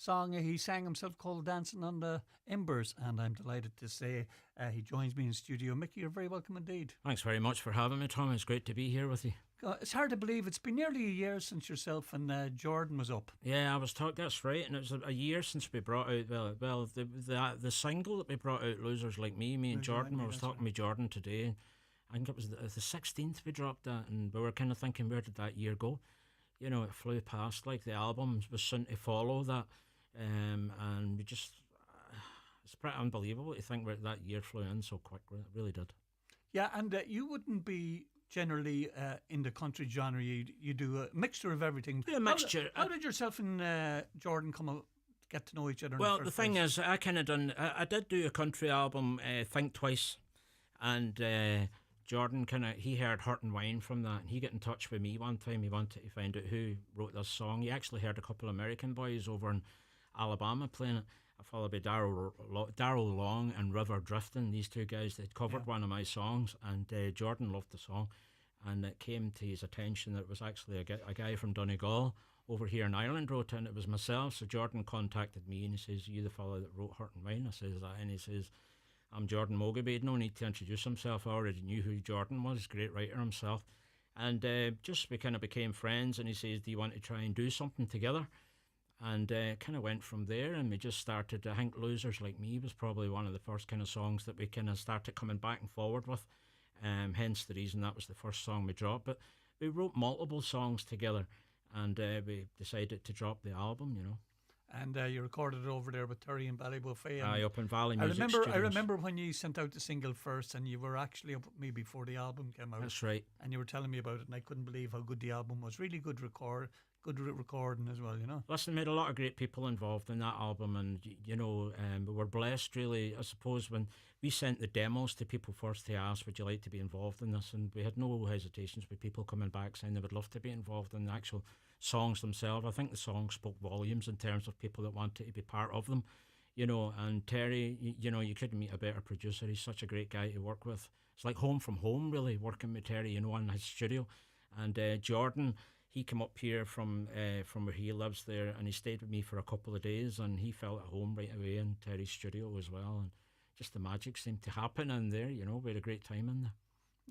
song he sang himself called Dancing on the Embers, and I'm delighted to say he joins me in studio. Mickey, you're very welcome indeed. Thanks very much for having me, Tom. It's great to be here with you. It's hard to believe it's been nearly a year since yourself and Jordan was up. Yeah, I was talking. That's right, and it was a year since we brought out the single that we brought out, "Losers Like Me." And Jordan. I was talking with Jordan today. I think it was the 16th we dropped that, and we were kind of thinking, where did that year go? You know, it flew past. Like the album was soon to follow that, and we just it's pretty unbelievable to think where that year flew in so quick. It really did. Yeah, and you wouldn't be generally in the country genre. You do a mixture of everything. Yeah, a mixture. How did yourself and Jordan get to know each other? Well, the thing is, I did do a country album, Think Twice, and Jordan he heard Hurt and Wine from that, and he got in touch with me one time. He wanted to find out who wrote this song. He actually heard a couple of American boys over in Alabama playing it. I followed by Darryl Long and River Drifting. These two guys, they'd covered one of my songs, and Jordan loved the song, and it came to his attention that it was actually a guy from Donegal over here in Ireland wrote it, and it was myself. So Jordan contacted me and he says, "You the fellow that wrote Hurt and Wine?" I says that, and he says, "I'm Jordan Mogabay. No need to introduce himself. I already knew who Jordan was. Great writer himself." And just we kind of became friends, and he says, "Do you want to try and do something together?" And kind of went from there, and we just started. I think "Losers Like Me" was probably one of the first kind of songs that we kind of started coming back and forward with. Hence the reason that was the first song we dropped. But we wrote multiple songs together, and we decided to drop the album, you know. And you recorded it over there with Terry and Ballybuffet. Up in Valley Music I remember when you sent out the single first, and you were actually up with me before the album came out. That's right. And you were telling me about it, and I couldn't believe how good the album was. Really good recording as well, you know. Listen, we had a lot of great people involved in that album, and you know, we were blessed really. I suppose when we sent the demos to people first to ask, would you like to be involved in this, and we had no hesitations with people coming back saying they would love to be involved in the actual songs themselves. I think the songs spoke volumes in terms of people that wanted to be part of them, you know. And Terry, you know, you couldn't meet a better producer. He's such a great guy to work with. It's like home from home really, working with Terry, you know, in his studio. And Jordan, he came up here from where he lives there, and he stayed with me for a couple of days, and he felt at home right away in Terry's studio as well, and just the magic seemed to happen in there, you know. We had a great time in there.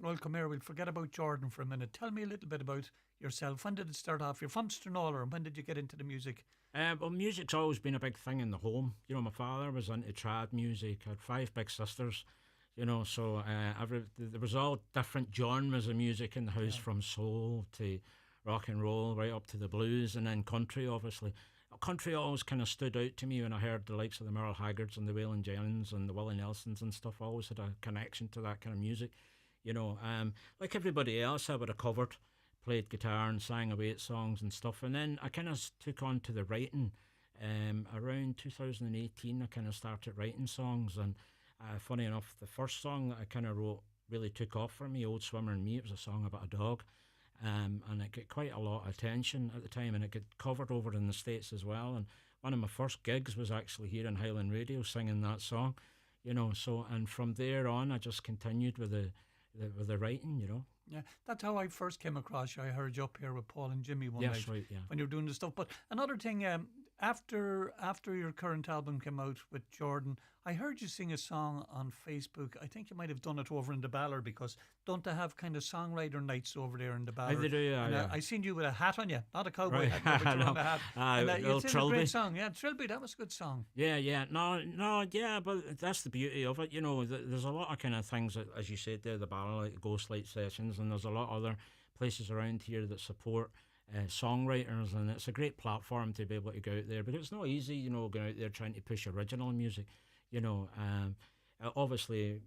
Well, come here, we'll forget about Jordan for a minute. Tell me a little bit about yourself. When did it start off? You're from Stranorlar, and when did you get into the music? Well, music's always been a big thing in the home. You know, my father was into trad music. I had 5 big sisters, you know, so there was all different genres of music in the house, from soul to rock and roll, right up to the blues, and then country, obviously. Country always kind of stood out to me when I heard the likes of the Merle Haggards and the Waylon Jennings and the Willie Nelsons and stuff. I always had a connection to that kind of music, you know. Like everybody else, I would have covered, played guitar and sang away at songs and stuff. And then I kind of took on to the writing. Around 2018, I kind of started writing songs. And funny enough, the first song that I kind of wrote really took off for me, Old Swimmer and Me. It was a song about a dog. And it got quite a lot of attention at the time, and it got covered over in the States as well. And one of my first gigs was actually here in Highland Radio singing that song, you know. So, and from there on, I just continued with the writing, you know. Yeah, that's how I first came across you. I heard you up here with Paul and Jimmy one night, right, yeah, when you were doing the stuff. But another thing, after your current album came out with Jordan, I heard you sing a song on Facebook. I think you might have done it over in the Ballard, because don't they have kind of songwriter nights over there in the Ballard? They do, yeah. I seen you with a hat on you, not a cowboy hat, but you're No. on the hat. You sang a great song. Yeah, Trilby, that was a good song. Yeah. No, yeah, but that's the beauty of it. You know, there's a lot of kind of things, that, as you said there, the Ballard, like Ghost Light Sessions, and there's a lot of other places around here that support songwriters, and it's a great platform to be able to go out there, because it's not easy, you know, going out there trying to push original music, you know. Obviously,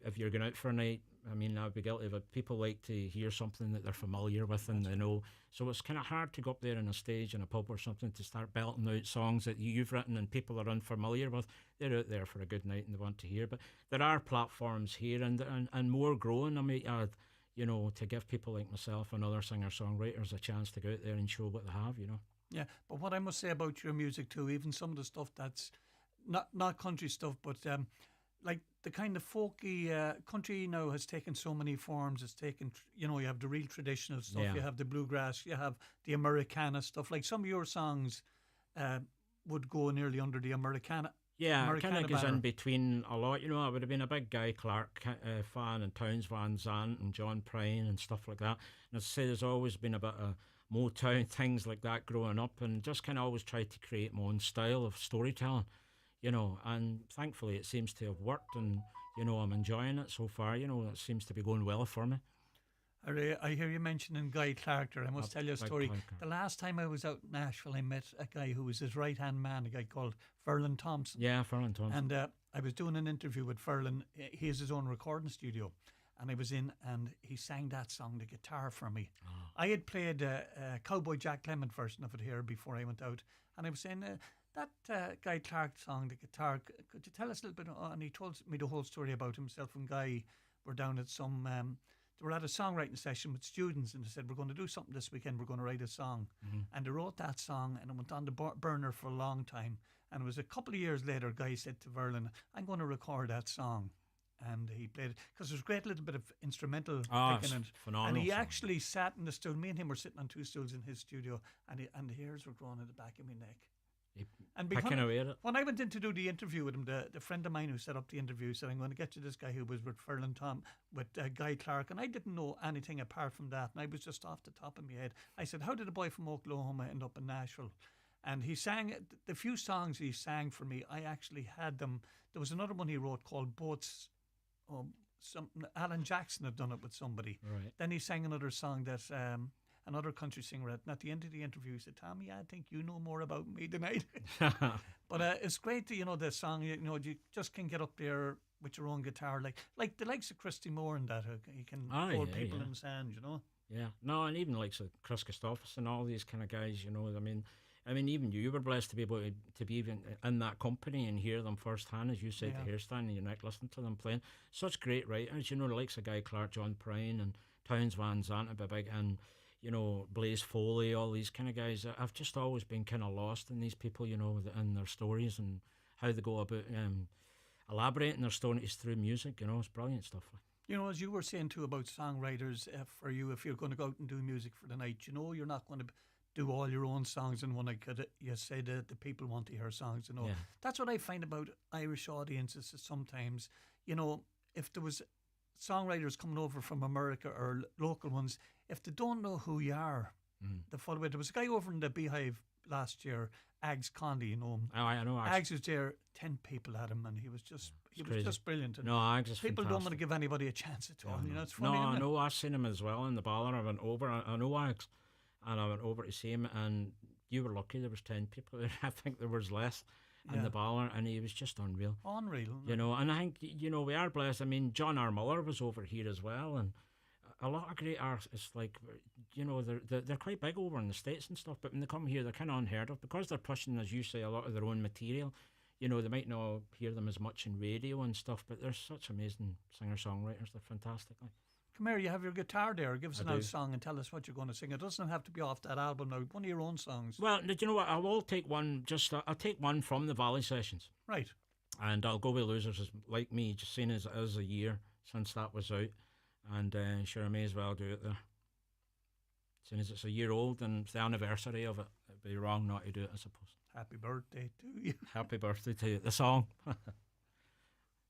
if you're going out for a night, I mean, I'd be guilty of it. People like to hear something that they're familiar with and they know. So it's kind of hard to go up there on a stage in a pub or something to start belting out songs that you've written and people are unfamiliar with. They're out there for a good night and they want to hear. But there are platforms here and more growing, I might add, you know, to give people like myself and other singer-songwriters a chance to go out there and show what they have, you know. Yeah, but what I must say about your music too, even some of the stuff that's not country stuff, but like the kind of folky country now has taken so many forms. It's taken, you know, you have the real traditional stuff, you have the bluegrass, you have the Americana stuff. Like some of your songs would go nearly under the Americana. Yeah, it kind Americana of goes banner. in between a lot. You know, I would have been a big Guy Clark fan and Townes Van Zandt and John Prine and stuff like that. And as I say, there's always been a bit of Motown, things like that growing up, and just kind of always tried to create my own style of storytelling, you know, and thankfully it seems to have worked, and, you know, I'm enjoying it so far. You know, it seems to be going well for me. I hear you mentioning Guy Clark there. I must tell you a Big story. Clark. The last time I was out in Nashville, I met a guy who was his right hand man, a guy called Ferlin Thompson. Yeah, Ferlin Thompson. And I was doing an interview with Ferlin. He has his own recording studio. And I was in, and he sang that song, the guitar, for me. Oh. I had played a Cowboy Jack Clement version of it here before I went out. And I was saying, that Guy Clark song, the guitar, could you tell us a little bit? And he told me the whole story about himself and Guy were down at some... they were at a songwriting session with students, and they said, we're going to do something this weekend, we're going to write a song. And they wrote that song, and it went on the burner for a long time. And it was a couple of years later, Guy said to Verlin, I'm going to record that song. And he played it, because there's a great little bit of instrumental picking in it. Phenomenal. And he song. actually sat in the stool, me and him were sitting on two stools in his studio, and the hairs were growing at the back of my neck. And Picking away at it. when I went in to do the interview with him, the friend of mine who set up the interview said, I'm going to get you this guy who was with Ferlin with Guy Clark. And I didn't know anything apart from that. And I was just off the top of my head. I said, how did a boy from Oklahoma end up in Nashville? And he sang, the few songs he sang for me, I actually had them. There was another one he wrote called Boats. Alan Jackson had done it with somebody. Right. Then he sang another song that another country singer had. And at the end of the interview, he said, Tommy, I think you know more about me than I do. But it's great to, you know, the song, you know, you just can get up there with your own guitar, like the likes of Christy Moore and that. You can hold people in the sand, you know. Yeah. No, and even like Chris Christophers and all these kind of guys, you know, I mean, even you were blessed to be able to be even in that company and hear them firsthand, as you said, the hairstand and your neck, listen to them playing. Such great writers, you know, the likes of Guy Clark, John Prine, and Townes Van Zandt, and you know, Blaze Foley, all these kind of guys. I've just always been kind of lost in these people, you know, and their stories and how they go about elaborating their stories through music. You know, it's brilliant stuff. You know, as you were saying too about songwriters, for you, if you're going to go out and do music for the night, you know, you're not going to do all your own songs in one night. You say that the people want to hear songs, you know. Yeah. That's what I find about Irish audiences is sometimes, you know, if there was songwriters coming over from America or local ones, if they don't know who you are, they follow it. There was a guy over in the Beehive last year, Ags Conley, you know him. Oh, I know. Ags was there, 10 people at him, and he was just brilliant. And no, Ags is people fantastic. don't want to give anybody a chance at all. You know, it's funny. No, isn't I it? know. I've seen him as well in the Ballard. I went over. I know Ags, and I went over to see him. And you were lucky. There was 10 people there. I think there was less in the Ballard, and he was just unreal. Unreal. You know, and I think, you know, we are blessed. I mean, John R. Muller was over here as well, and a lot of great artists, like, you know, they're quite big over in the States and stuff, but when they come here, they're kind of unheard of because they're pushing, as you say, a lot of their own material. You know, they might not hear them as much in radio and stuff, but they're such amazing singer-songwriters. They're fantastic. Come here, you have your guitar there. Give us I an out do. song and tell us what you're going to sing. It doesn't have to be off that album now. One of your own songs. Well, do you know what? I will take one. I'll take one from the Valley Sessions, Right. and I'll go with Losers. As like me, just seeing as it is a year since that was out, and sure, I may as well do it there. Seeing as it's a year old and it's the anniversary of it, it'd be wrong not to do it, I suppose. Happy birthday to you. Happy birthday to you. The song.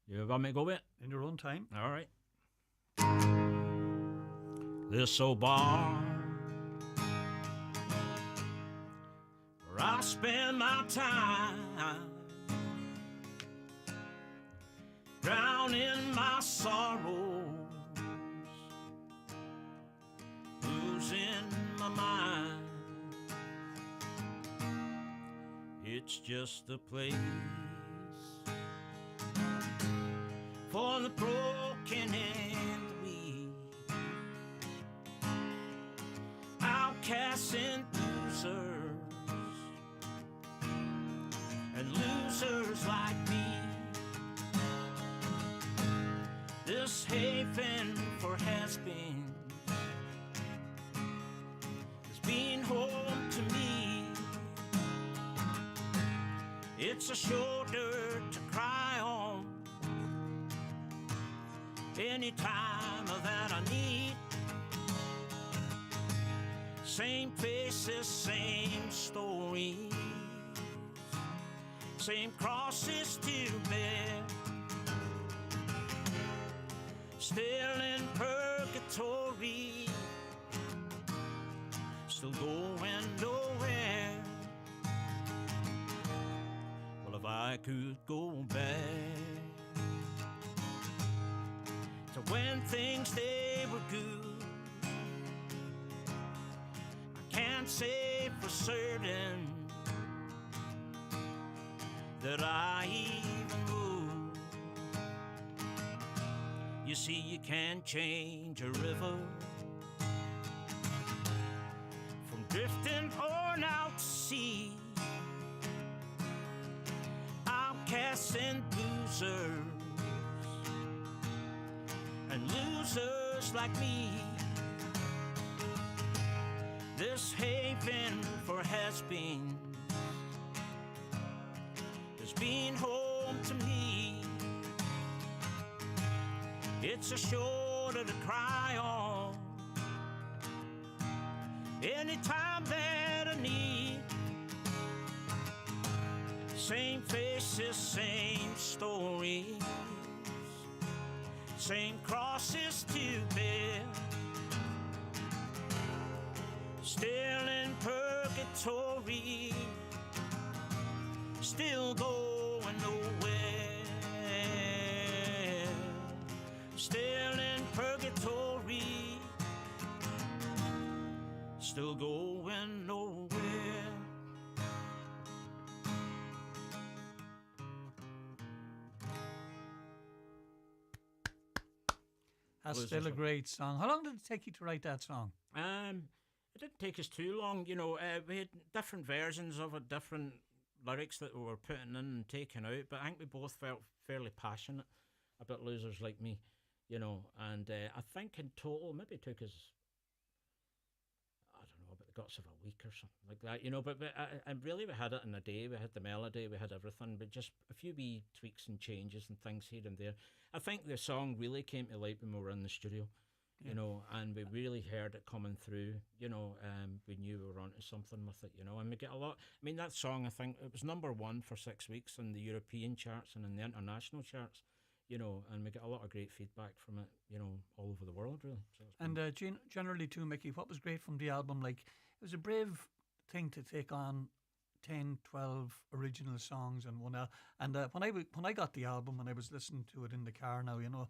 You want me to go with it? In your own time. All right. This old bar where I spend my time, drowning my sorrows, losing my mind. It's just a place for the broken and the weak, outcasts and losers, and losers like me. This haven for has-beens has been home to me. It's a shoulder to cry on any time that I need. Same faces, same stories, same crosses to bear. Still in purgatory, still going nowhere. Well, if I could go back to when things they were good, I can't say for certain that I even would. You see, you can't change a river from drifting on out to sea. Outcasts and boozers and losers like me, this haven for has-beens has been home to me. It's a shoulder to cry on anytime that I need. Same faces, same stories, same crosses to bear. Still in purgatory, still going nowhere. Still in purgatory, still going nowhere. That's still a great song. How long did it take you to write that song? It didn't take us too long. You know, we had different versions of it, different lyrics that we were putting in and taking out, but I think we both felt fairly passionate about Losers Like Me, you know, and I think in total maybe it took us, I don't know, about the guts of a week or something like that, you know, but and really we had it in a day. We had the melody, we had everything, but just a few wee tweaks and changes and things here and there. I think the song really came to light when we were in the studio, you know, and we really heard it coming through, you know. We knew we were onto something with it, you know, and we get a lot. I mean, that song, I think it was #1 for 6 weeks in the European charts and in the international charts, you know, and we get a lot of great feedback from it, you know, all over the world, really. So and generally too, Mickey, what was great from the album, like, it was a brave thing to take on 10, 12 original songs and one. And when I got the album, when I was listening to it in the car now, you know,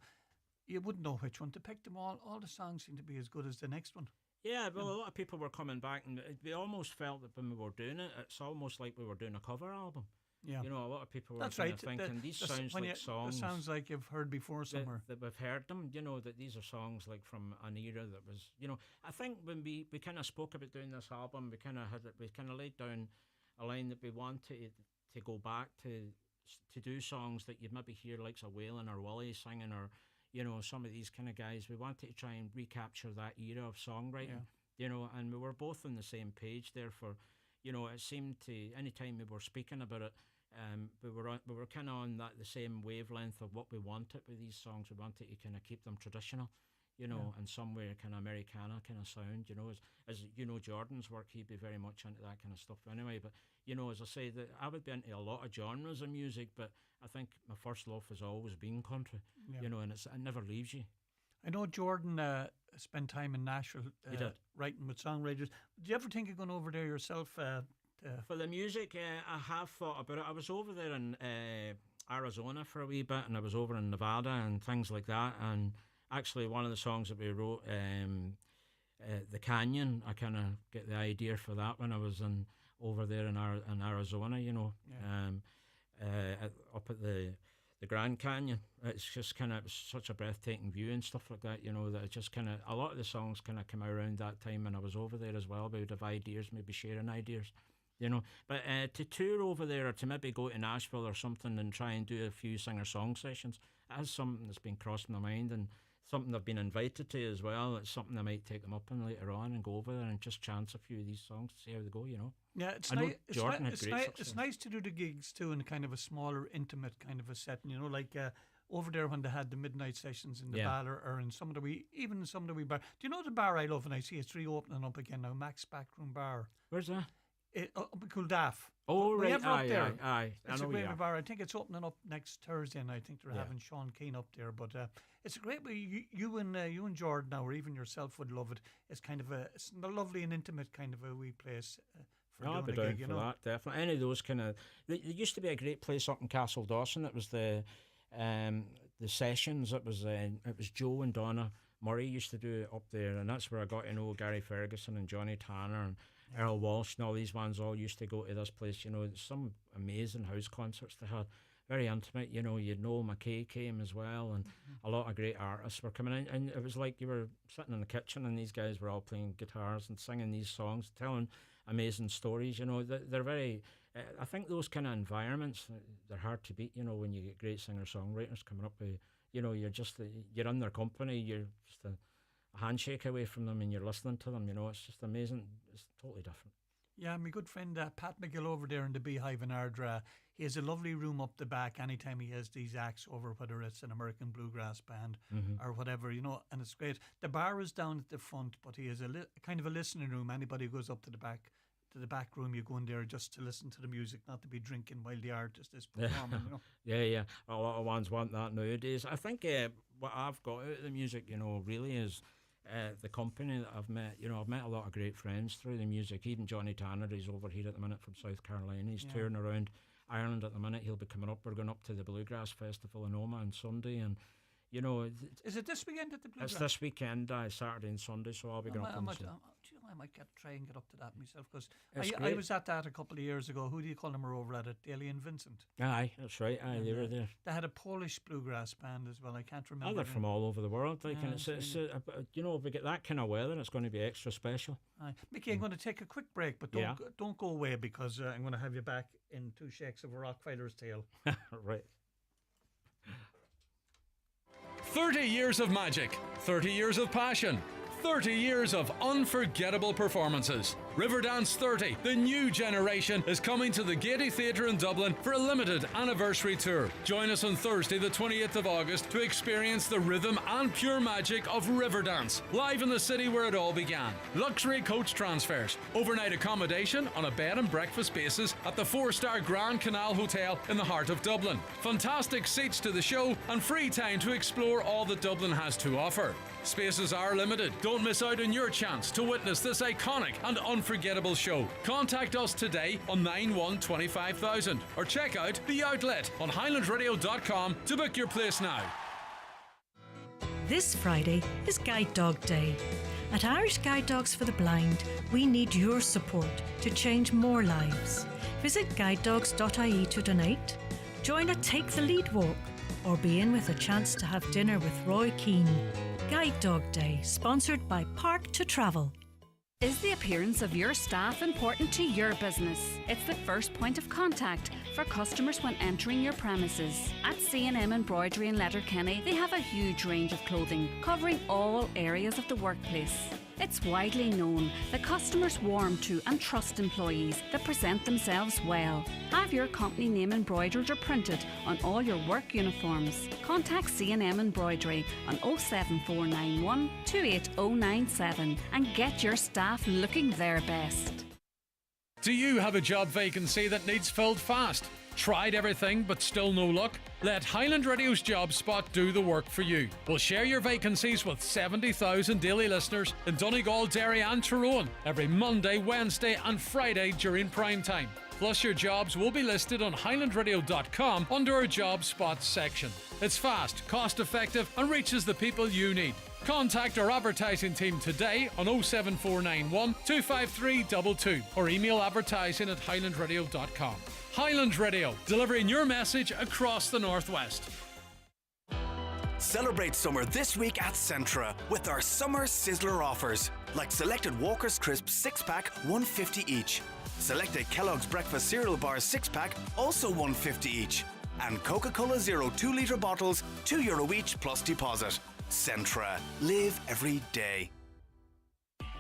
you wouldn't know which one to pick them all. All the songs seem to be as good as the next one. Yeah, well, a lot of people were coming back, and we almost felt that when we were doing it, it's almost like we were doing a cover album. Yeah, you know, a lot of people were that's right. thinking these sounds like songs. It sounds like you've heard before somewhere. That we've heard them, you know, that these are songs like from an era that was, you know. I think when we kind of spoke about doing this album, we kind of laid down a line that we wanted to go back to do songs that you'd maybe hear like Waylon or Willie singing, or, you know, some of these kind of guys. We wanted to try and recapture that era of songwriting, you know, and we were both on the same page there. For, you know, it seemed to, anytime we were speaking about it, we were kind of on the same wavelength of what we wanted with these songs. We wanted to kind of keep them traditional, you know, and somewhere kind of Americana kind of sound, you know. As you know, Jordan's work, he'd be very much into that kind of stuff anyway. But, you know, as I say, that I would be into a lot of genres of music, but I think my first love has always been country, you know, and it never leaves you. I know Jordan spent time in Nashville writing with songwriters. Did you ever think of going over there yourself? For the music, I have thought about it. I was over there in Arizona for a wee bit, and I was over in Nevada and things like that. And actually, one of the songs that we wrote, The Canyon, I kind of get the idea for that when I was over there in Arizona, you know, up at the Grand Canyon. It's just kind of such a breathtaking view and stuff like that, you know, that it just kind of, a lot of the songs kind of came out around that time when I was over there as well. We would have ideas, maybe sharing ideas, you know. But to tour over there, or to maybe go to Nashville or something and try and do a few singer-song sessions, that's something that's been crossing my mind, and something I've been invited to as well. It's something I might take them up on later on and go over there and just chance a few of these songs to see how they go, you know. Yeah, it's nice to do the gigs too in kind of a smaller, intimate kind of a setting, you know, like over there when they had the midnight sessions in the bar, or in some of the wee bar. Do you know the bar I love, and I see it's reopening up again now, Mac's Backroom Bar? Where's that? Called Daff. Oh, Were you right. ever up there? Aye. I It's a know, great yeah. bar. I think it's opening up next Thursday, and I think they're Yeah. having Sean Keane up there. But it's a great way. You and Jordan now, or even yourself, would love it. It's kind of it's a lovely and intimate kind of a wee place for I'll be doing a down gig. for that, definitely. Any of those kind of... There used to be a great place up in Castle Dawson. It was the Sessions. It was Joe and Donna Murray used to do it up there, and that's where I got to know Gary Ferguson and Johnny Tanner and Earl Walsh and all these ones all used to go to this place. Some amazing house concerts they had. Very intimate, Noel McKay came as well, and a lot of great artists were coming in, and it was like you were sitting in the kitchen and these guys were all playing guitars and singing these songs, telling amazing stories. They're very... I think those kind of environments, they're hard to beat, when you get great singer-songwriters coming up with, you're in their company, you're just a handshake away from them and you're listening to them, it's just amazing. It's totally different. Yeah, my good friend Pat McGill over there in the Beehive in Ardra, he has a lovely room up the back anytime he has these acts over, whether it's an American bluegrass band or whatever, and it's great. The bar is down at the front, but he has a kind of a listening room. Anybody who goes up to the back room, you go in there just to listen to the music, not to be drinking while the artist is performing. Yeah. A lot of ones want that nowadays. I think what I've got out of the music, really is the company that I've met. I've met a lot of great friends through the music. Even Johnny Tanner, he's over here at the minute from South Carolina. He's touring around Ireland at the minute. He'll be coming up. We're going up to the Bluegrass Festival in Oma on Sunday, and is it this weekend at the Bluegrass? It's this weekend, Saturday and Sunday, so I'll be going up on Sunday. I might try and get up to that myself, because I was at that a couple of years ago. Who do you call them? Were over at it? Daly and Vincent. Aye, that's right. Aye, they were there. They had a Polish bluegrass band as well. I can't remember. They're from all over the world. And it's if we get that kind of weather, it's going to be extra special. Aye. Mickey, I'm going to take a quick break, but don't go away, because I'm going to have you back in 2 shakes of a Rockfighter's tale. Right. 30 years of magic, 30 years of passion, 30 years of unforgettable performances. Riverdance 30, the new generation, is coming to the Gaiety Theatre in Dublin for a limited anniversary tour. Join us on Thursday the 28th of August to experience the rhythm and pure magic of Riverdance, live in the city where it all began. Luxury coach transfers, overnight accommodation on a bed and breakfast basis at the 4-star Grand Canal Hotel in the heart of Dublin. Fantastic seats to the show and free time to explore all that Dublin has to offer. Spaces are limited. Don't miss out on your chance to witness this iconic and unforgettable show. Contact us today on 9125,000 or check out The Outlet on highlandradio.com to book your place now. This Friday is Guide Dog Day. At Irish Guide Dogs for the Blind, we need your support to change more lives. Visit guidedogs.ie to donate, join a Take the Lead walk, or be in with a chance to have dinner with Roy Keane. Guide Dog Day, sponsored by Park to Travel. Is the appearance of your staff important to your business? It's the first point of contact for customers when entering your premises. At C&M Embroidery in Letterkenny, they have a huge range of clothing covering all areas of the workplace. It's widely known that customers warm to and trust employees that present themselves well. Have your company name embroidered or printed on all your work uniforms. Contact C&M Embroidery on 07491 28097 and get your staff looking their best. Do you have a job vacancy that needs filled fast? Tried everything but still no luck? Let Highland Radio's Job Spot do the work for you. We'll share your vacancies with 70,000 daily listeners in Donegal, Derry and Tyrone every Monday, Wednesday and Friday during prime time. Plus your jobs will be listed on highlandradio.com under our Job Spot section. It's fast, cost effective and reaches the people you need. Contact our advertising team today on 07491 25322 or email advertising at highlandradio.com. Highland Radio, delivering your message across the Northwest. Celebrate summer this week at Centra with our Summer Sizzler offers, like selected Walker's Crisps 6-pack, $1.50 each. Selected Kellogg's Breakfast Cereal Bars 6-pack, also $1.50 each. And Coca-Cola Zero 2-litre bottles, €2 each plus deposit. Centra. Live every day.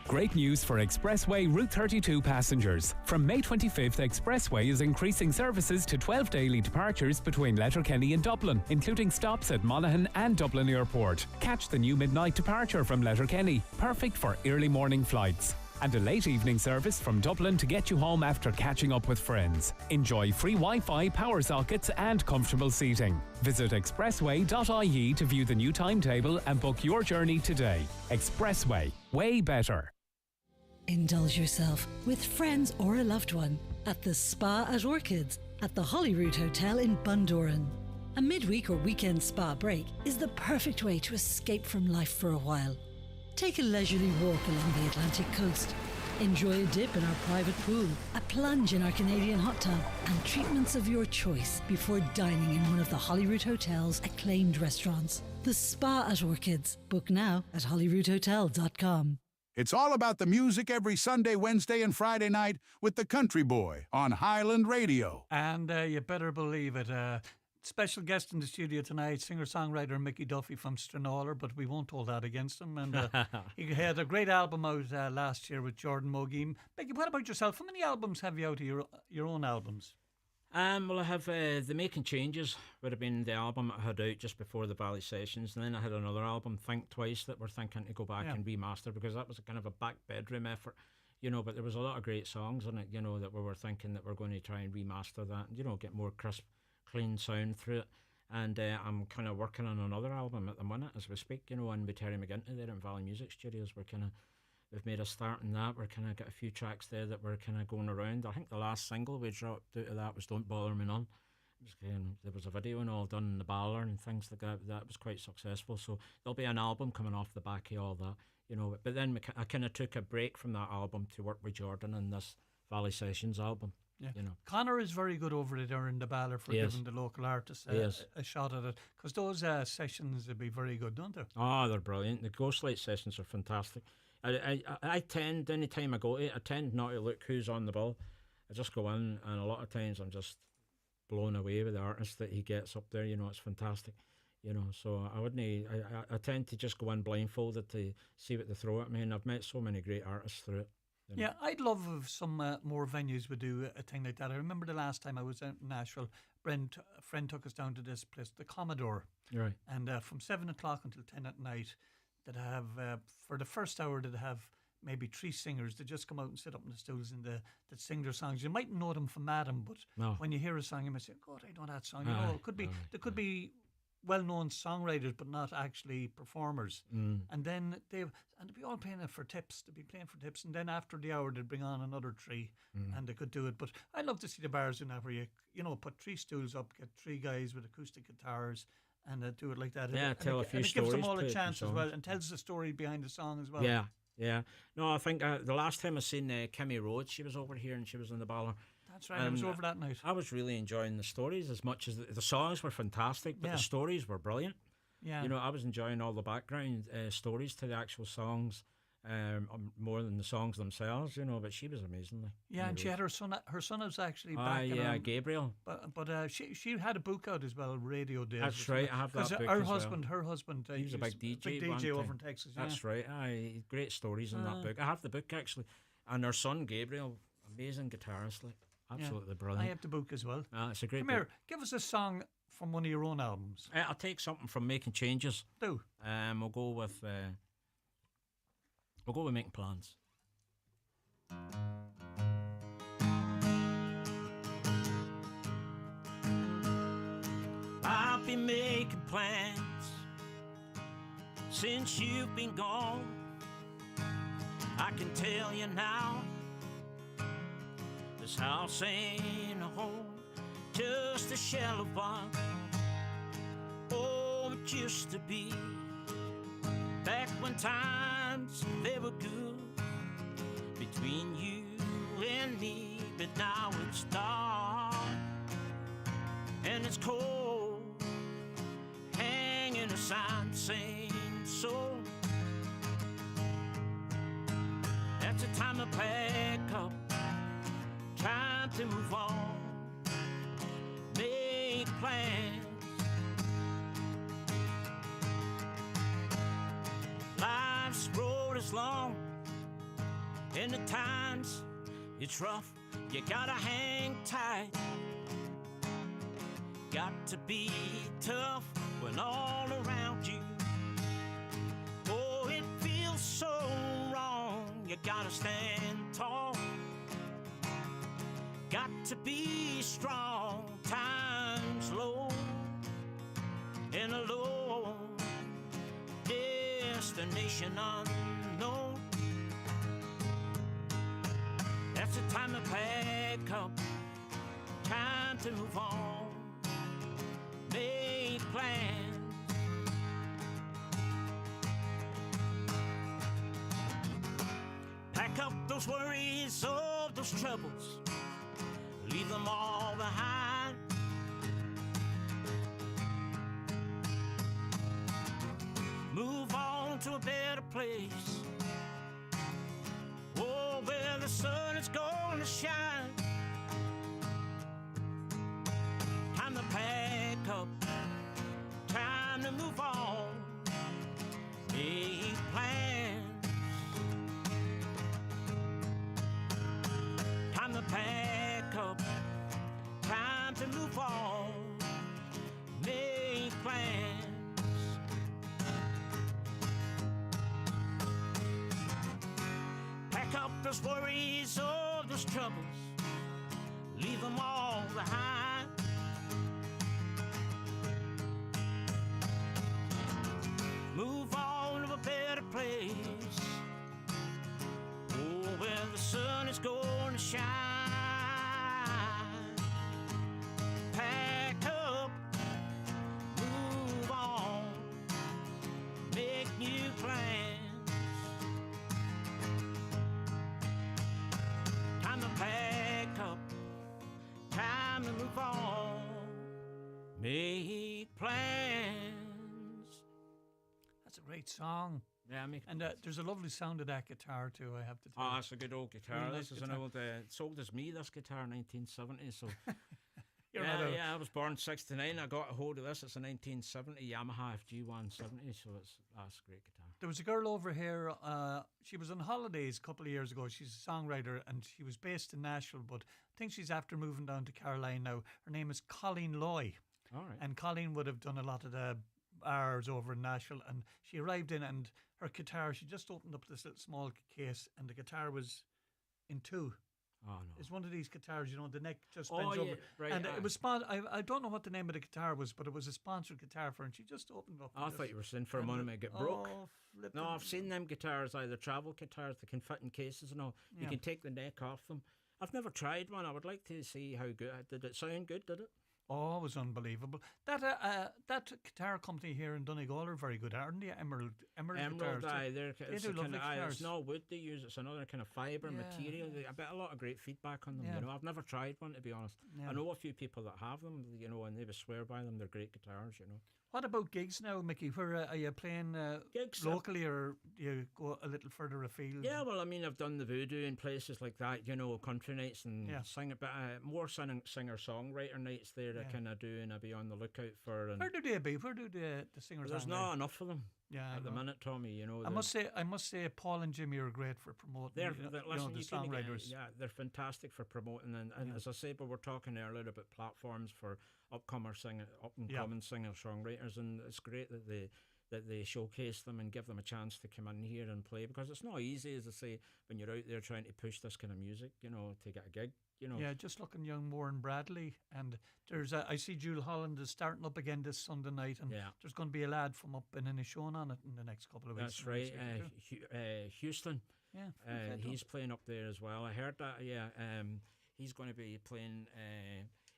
Great news for Expressway Route 32 passengers. From May 25th, Expressway is increasing services to 12 daily departures between Letterkenny and Dublin, including stops at Monaghan and Dublin Airport. Catch the new midnight departure from Letterkenny, perfect for early morning flights. and a late evening service from Dublin to get you home after catching up with friends. Enjoy free Wi-Fi, power sockets and comfortable seating. Visit expressway.ie to view the new timetable and book your journey today. Expressway, way better. Indulge yourself with friends or a loved one at the Spa at Orchids at the Holyrood Hotel in Bundoran. A midweek or weekend spa break is the perfect way to escape from life for a while. Take a leisurely walk along the Atlantic coast. Enjoy a dip in our private pool, a plunge in our Canadian hot tub, and treatments of your choice before dining in one of the Holyrood Hotel's acclaimed restaurants. The Spa at Orchids. Book now at holyroodhotel.com. It's all about the music every Sunday, Wednesday, and Friday night with the Country Boy on Highland Radio. And you better believe it. Special guest in the studio tonight, singer-songwriter Mickey Duffy from Stranraer, but we won't hold that against him. And he had a great album out last year with Jordan Mogeem. Mickey, what about yourself? How many albums have you out of your own albums? Well, I have The Making Changes, would have been the album I had out just before the Valley Sessions, and then I had another album, Think Twice, that we're thinking to go back and remaster, because that was a kind of a back bedroom effort, but there was a lot of great songs on it, that we were thinking that we're going to try and remaster that and, get more crisp, clean sound through it. And I'm kind of working on another album at the minute as we speak, and with Terry McGinty there in Valley Music Studios. We've made a start in that. We're kind of got a few tracks there that we're kind of going around. I think the last single we dropped out of that was Don't Bother Me None. There was a video and all done in the Baller and things like that. That was quite successful. So there'll be an album coming off the back of all that, But then I kind of took a break from that album to work with Jordan on this Valley Sessions album. Yeah. Connor is very good over there in the Baller for giving the local artists a shot at it, because those sessions would be very good, don't they? Oh, they're brilliant. The Ghostlight sessions are fantastic. I tend, any time I go to it, I tend not to look who's on the bill. I just go in, and a lot of times I'm just blown away with the artist that he gets up there. It's fantastic. So I wouldn't. I tend to just go in blindfolded to see what they throw at me, and I've met so many great artists through it. Yeah, I'd love if some more venues would do a thing like that. I remember the last time I was out in Nashville, a friend took us down to this place, the Commodore. Right. And from 7 o'clock until 10 at night, they'd have, for the first hour, they'd have maybe 3 singers that just come out and sit up in the stools and that sing their songs. You mightn't know them from Adam, but when you hear a song, you might say, God, I know that song. It could be, there could be well-known songwriters, but not actually performers. And then they'd be all playing it for tips. They'd be playing for tips, and then after the hour, they'd bring on another 3, and they could do it. But I love to see the bars in that where you put 3 stools up, get 3 guys with acoustic guitars, and do it like that. Yeah, tell a few and it stories. gives them all a play chance as well, and tells the story behind the song as well. Yeah. No, I think the last time I seen Kimmy Rhodes, she was over here and she was in the Baller. That's right, I was over that night. I was really enjoying the stories as much as the songs were fantastic, but the stories were brilliant. Yeah. I was enjoying all the background stories to the actual songs, more than the songs themselves, but she was amazing. Yeah, and she had her son. Her son was actually back. Gabriel. But she had a book out as well, Radio Days. That's right. I have that book her as husband, well. Her husband, he was a big DJ. Big DJ over in Texas. That's right. Great stories in that book. I have the book actually, and her son Gabriel, amazing guitarist, absolutely brilliant. I have the book as well. It's a great Come book. here, give us a song from one of your own albums. I'll take something from Making Changes. Do. We'll go with Making Plans. I've been making plans since you've been gone. I can tell you now, this house ain't a home, just a shell of one. Oh, it used to be, back when times they were good between you and me, but now it's dark and it's cold, hanging a sign saying so. That's the time to pack up, time to move on, make plans. Life's road is long, and at times it's rough. You gotta hang tight, got to be tough when all around you. Oh, it feels so wrong. You got gotta stand tall. Got to be strong, times low, in a low destination unknown. That's the time to pack up, time to move on, make plans. Pack up those worries, all those troubles, leave them all behind. Move on to a better place, oh, where the sun is gonna shine. Time to pack up, time to move on, make plans. Time to pack up, time to move on, make plans. Pack up those worries, all those troubles, leave them all behind. Move on to a better place, oh, where the sun is going to shine. Pack up, move on, make new plans. Time to pack up, time to move on, make plans. That's a great song. Yeah, and there's a lovely sound of that guitar too, I have to tell you. Oh, that's a good old guitar. Really This nice is an guitar. old, it's old as me, this guitar, 1970. So You're not a- yeah, I was born 69. I got a hold of this. It's a 1970 Yamaha FG170, so that's a great guitar. There was a girl over here, she was on holidays a couple of years ago. She's a songwriter and she was based in Nashville, but I think she's after moving down to Caroline now. Her name is Colleen Loy. All right. And Colleen would have done a lot of the bars over in Nashville, and she arrived in, and her guitar, she just opened up this little small case and the guitar was in two. Oh, no. It's one of these guitars, you know, the neck just Oh, bends yeah, over. right, And aye. it was I don't know what the name of the guitar was, but it was a sponsored guitar for her, and she just opened it up. I and thought just- you were saying for a and moment it get broke. Oh, flipping. No, I've seen them guitars, either travel guitars that can fit in cases and all. You Yeah. can take the neck off them. I've never tried one. I would like to see how good. Did it sound good? Did it? Oh, it was unbelievable. That guitar company here in Donegal are very good, aren't they? Emerald guitars. Aye, they're, They it's do a kind lovely of, aye, guitars. it's not wood they use, it's another kind of fibre Yeah, material. I bet a lot of great feedback on them, Yeah. you know. I've never tried one, to be honest. Yeah. I know a few people that have them, you know, and they would swear by them. They're great guitars, you know. What about gigs now, Mickey? Where are you playing Gigs, locally, or do you go a little further afield? Yeah, well, I mean, I've done the voodoo in places like that, you know, country nights and Yeah. sing a bit, more singer-songwriter nights there I Yeah. kind of do, and I be on the lookout for. And Where do they be? Where do the singers? there's hang not out? enough of them Yeah, I at the know. minute, Tommy, you know. I must say, Paul and Jimmy are great for promoting. They're, you know, they're- you know, listen, the you couldn't get- songwriters. yeah, they're fantastic for promoting, and Yeah. as I said, but we're talking earlier about platforms for up and coming singer songwriters, and it's great that they showcase them and give them a chance to come in here and play, because it's not easy, as I say, when you're out there trying to push this kind of music, you know, to get a gig, you know. Yeah, just looking young Warren Bradley, and I see Jewel Holland is starting up again this Sunday night, and Yeah. there's going to be a lad from up in any showing on it in the next couple of weeks. That's right. Houston. Yeah, okay, he's playing up there as well. I heard that. Yeah, he's going to be playing.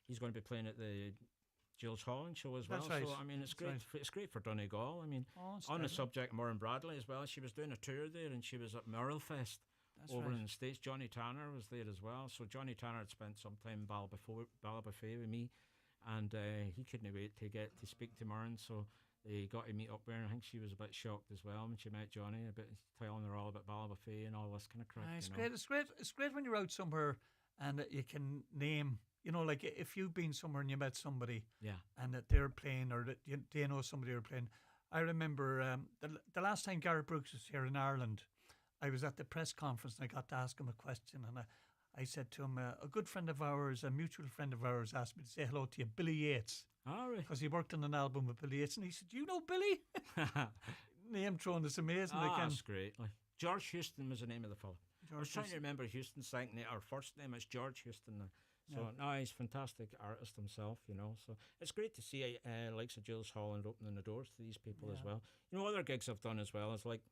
He's going to be playing at the Jules Holland show as well. That's right. So I mean, it's That's great. right. It's great for Donegal. I mean, Oh, it's on the deadly. subject of Moran Bradley as well. She was doing a tour there, and she was at Merrill Fest. That's over right. in the States. Johnny Tanner was there as well. So Johnny Tanner had spent some time in Ballabafay with me, and he couldn't wait to get to speak to Murren. So they got to meet up there. I think she was a bit shocked as well when she met Johnny, a bit telling her all about Ballabafay and all this kind of crap. It's you know. great. It's great. It's great when you're out somewhere and you can name. You know, like if you've been somewhere and you met somebody, Yeah. and that they're playing, or that they know somebody who are playing. I remember the last time Garrett Brooks was here in Ireland, I was at the press conference and I got to ask him a question, and I said to him, a good friend of ours, a mutual friend of ours, asked me to say hello to you, Billy Yates. All right. Because he worked on an album with Billy Yates, and he said, "Do you know Billy?" Name throwing is amazing. That's great. Like, George Houston was the name of the fellow. I was trying to remember Houston's second name, or first name. It's George Houston. So no, he's a fantastic artist himself, you know. So it's great to see likes of Jules Holland opening the doors to these people as well. You know, other gigs I've done as well is like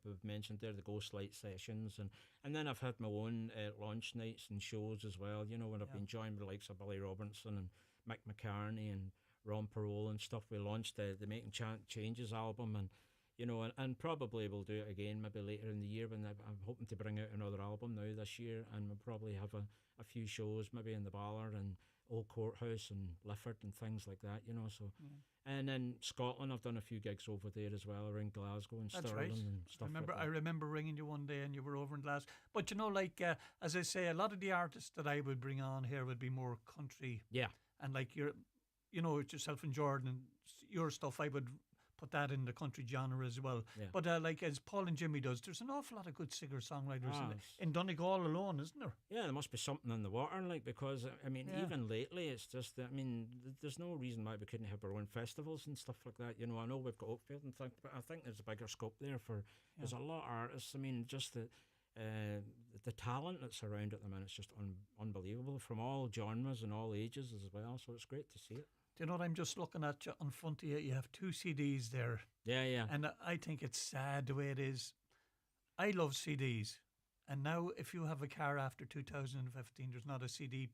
we've mentioned there, the Ghost Light sessions, and then I've had my own launch nights and shows as well. You know, when I've been joined with the likes of Billy Robertson and Mick McCartney and Ron Perot and stuff. We launched the Making Changes album, and you know, and probably we'll do it again maybe later in the year when I'm hoping to bring out another album now this year, and we'll probably have a few shows maybe in the Ballard and Old Courthouse and Lifford and things like that, you know. So, and then Scotland, I've done a few gigs over there as well, around Glasgow and Stirling and stuff. I remember ringing you one day and you were over in Glasgow. But you know, like as I say, a lot of the artists that I would bring on here would be more country. Yeah, and like you know, it's yourself and Jordan and your stuff, I would put that in the country genre as well. Yeah. But like as Paul and Jimmy does, there's an awful lot of good singer-songwriters in Donegal alone, isn't there? Yeah, there must be something in the water, like, because I mean, even lately, it's just, I mean, there's no reason why we couldn't have our own festivals and stuff like that. You know, I know we've got Oakfield and things, but I think there's a bigger scope there for. There's a lot of artists. I mean, just the talent that's around at the minute is just unbelievable, from all genres and all ages as well. So it's great to see it. Do you know what I'm just looking at you in front of you? You have 2 CDs there. Yeah. And I think it's sad the way it is. I love CDs. And now if you have a car after 2015, there's not a CD.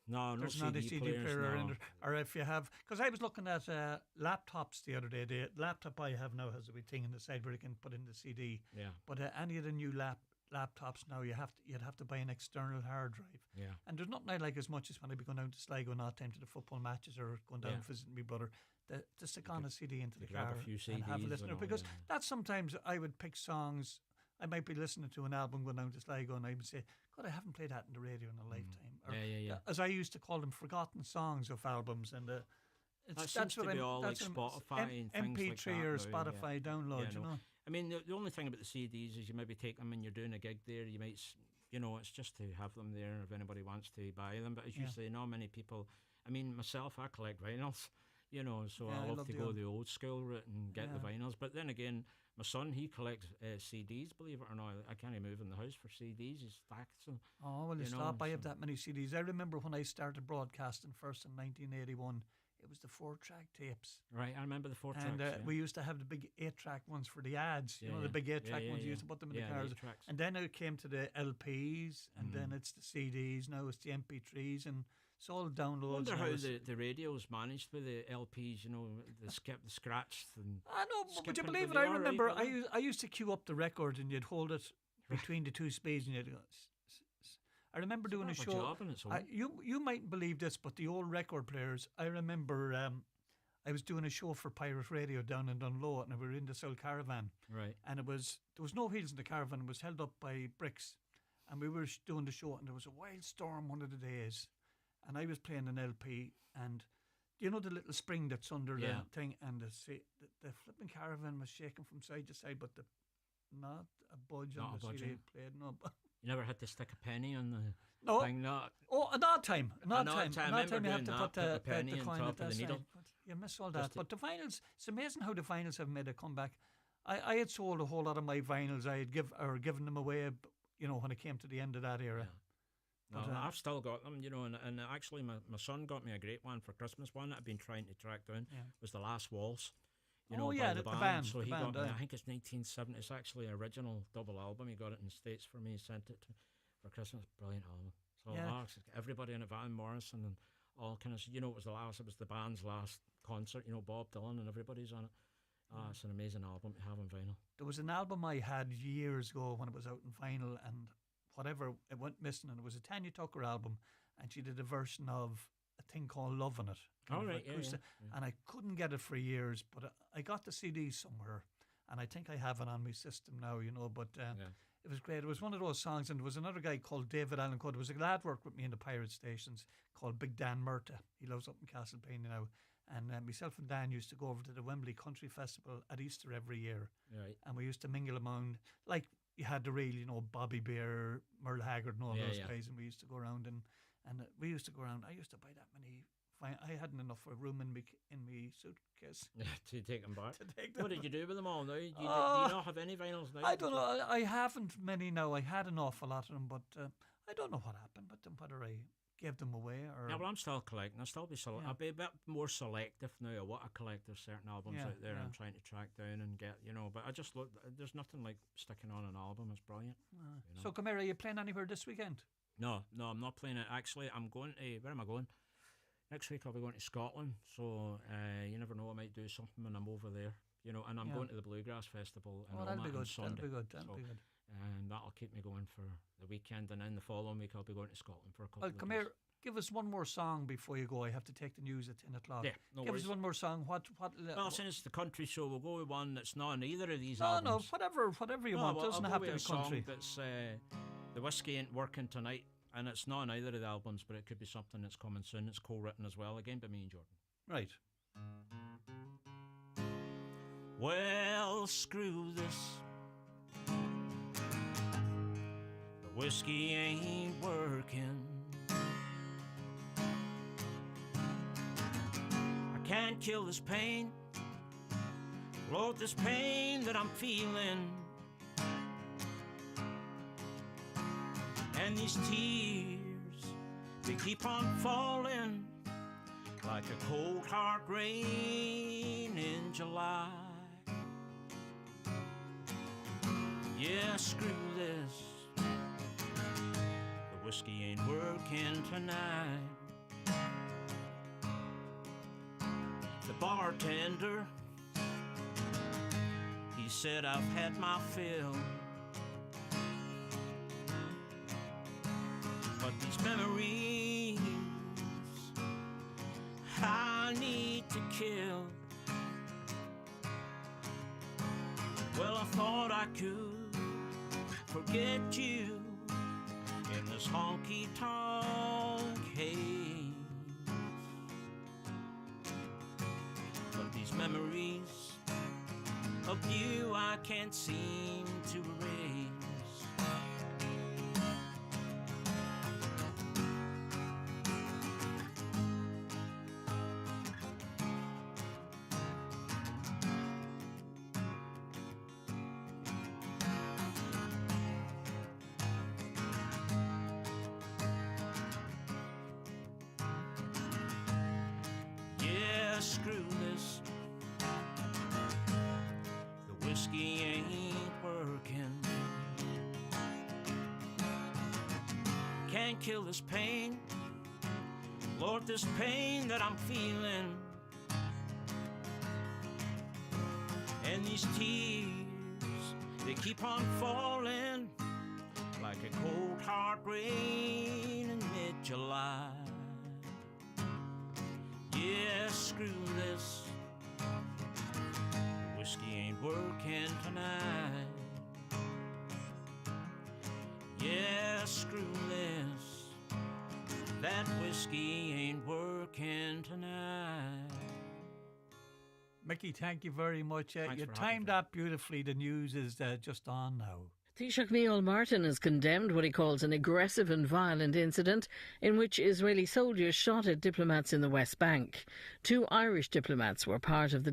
There's not a CD player in there. Or if you have, because I was looking at laptops the other day. The laptop I have now has a wee thing in the side where you can put in the CD. Yeah. But any of the new laptops now, you'd have to buy an external hard drive. Yeah. And there's nothing I like as much as when I be going down to Sligo and not time to the football matches or going down visiting my brother, to stick on a CD into the car and have a listener. Because that's sometimes I would pick songs. I might be listening to an album going down to Sligo and I would say, God, I haven't played that in the radio in a lifetime. Or, as I used to call them, forgotten songs of albums. And that's what all like Spotify and MP3 things like or that Spotify download, you know. I mean, the only thing about the CDs is you maybe take them and you're doing a gig there. You might, you know, it's just to have them there if anybody wants to buy them. But as you say, not many people. I mean, myself, I collect vinyls, you know, so I love to go the old school route and get the vinyls. But then again, my son, he collects CDs, believe it or not. I can't move in the house for CDs. He's stacked. So, well, you stop. I have that many CDs. I remember when I started broadcasting first in 1981. It was the 4-track tapes. Right, I remember the 4-tracks. And we used to have the big 8-track ones for the ads. You know, the big 8-track ones. You used to put them in the cars. And then it came to the LPs, and then it's the CDs. Now it's the MP3s, and it's all downloads. I wonder how the radios managed with the LPs. You know, the scratch. I know, would you believe it? I remember I used to queue up the record, and you'd hold it between the 2 speeds, and you'd go. I remember doing a show. You mightn't believe this, but the old record players, I remember I was doing a show for Pirate Radio down in Dunlow, and we were in the Soul Caravan. Right. And there was no wheels in the caravan, it was held up by bricks. And we were doing the show, and there was a wild storm one of the days. And I was playing an LP, and you know the little spring that's under the thing, and the flipping caravan was shaking from side to side, but not a budge on the CD played. No, you never had to stick a penny on the thing? Not. Oh, an odd time. An odd time you have to put the penny the coin on at top of the needle. But you miss all that. But the vinyls, it's amazing how the vinyls have made a comeback. I had sold a whole lot of my vinyls. I had given them away, you know, when it came to the end of that era. Yeah. But, I've still got them, you know, and actually my son got me a great one for Christmas. One that I've been trying to track down was The Last Waltz. You know, by the band. So he got me, I think it's 1970. It's actually an original double album. He got it in the States for me. He sent it for Christmas. Brilliant album. So everybody in it, Van Morrison and all kind of, you know, it was the band's last concert. You know, Bob Dylan and everybody's on it. It's an amazing album to have on vinyl. There was an album I had years ago when it was out in vinyl, and whatever, it went missing, and it was a Tanya Tucker album, and she did a version of a thing called Love in It. And I couldn't get it for years, but I got the CD somewhere, and I think I have it on my system now, you know, but it was great. It was one of those songs, and there was another guy called David Allen Coe. There was a lad worked with me in the pirate stations called Big Dan Murta. He lives up in Castleplain now. And myself and Dan used to go over to the Wembley Country Festival at Easter every year. Right. And we used to mingle among, like you had the real, you know, Bobby Bear, Merle Haggard and all those guys, and we used to go around and we used to go around. I used to buy that many I hadn't enough room in me suitcase. To take them back. To take them What did you do with them all now? Do you Oh, not have any vinyls now? I don't know. I haven't many now. I had an awful lot of them, but I don't know what happened with them. Whether I gave them away or Yeah, well, I'm still collecting. I'll be a bit more selective now of what I collect. There's certain albums Yeah, out there yeah. I'm trying to track down and get, but I just look. There's nothing like sticking on an album. It's brilliant. So, come here. Are you playing anywhere this weekend? No, I'm not playing it. Actually, I'm going to. Where am I going? Next week I'll be going to Scotland. So you never know. I might do something when I'm over there. And I'm going to the Bluegrass Festival in that'll be Roma on good. Sunday. That'll be good. That'll be good. And that'll keep me going for the weekend. And then the following week I'll be going to Scotland for a couple Well, of come days. here. Give us one more song before you go. I have to take the news at 10 o'clock. Yeah, no Give worries. us one more song. What? Well, since it's the country show, we'll go with one that's not on either of these No, albums. whatever you want. Well, Doesn't I'll have go to with be a country. song that's The Whiskey Ain't Working Tonight, and it's not on either of the albums, but it could be something that's coming soon. It's co-written as well, again by me and Jordan. Right. Well, screw this. The whiskey ain't working. I can't kill this pain. Lord, this pain that I'm feeling. And these tears, they keep on falling like a cold hard rain in July. Yeah, screw this. The whiskey ain't working tonight. The bartender, he said I've had my fill. But these memories I need to kill. Well, I thought I could forget you in this honky-tonk haze. But these memories of you I can't seem to erase. Yeah, screw this. The whiskey ain't working. Can't kill this pain. Lord, this pain that I'm feeling. And these tears, they keep on falling like a cold hard rain in mid-July. Yeah, screw this. The whiskey ain't working tonight. Yeah, screw this. That whiskey ain't working tonight. Mickey, thank you very much. Thanks You for having timed me. that beautifully. The news is just on now. Taoiseach Micheál Martin has condemned what he calls an aggressive and violent incident in which Israeli soldiers shot at diplomats in the West Bank. 2 Irish diplomats were part of the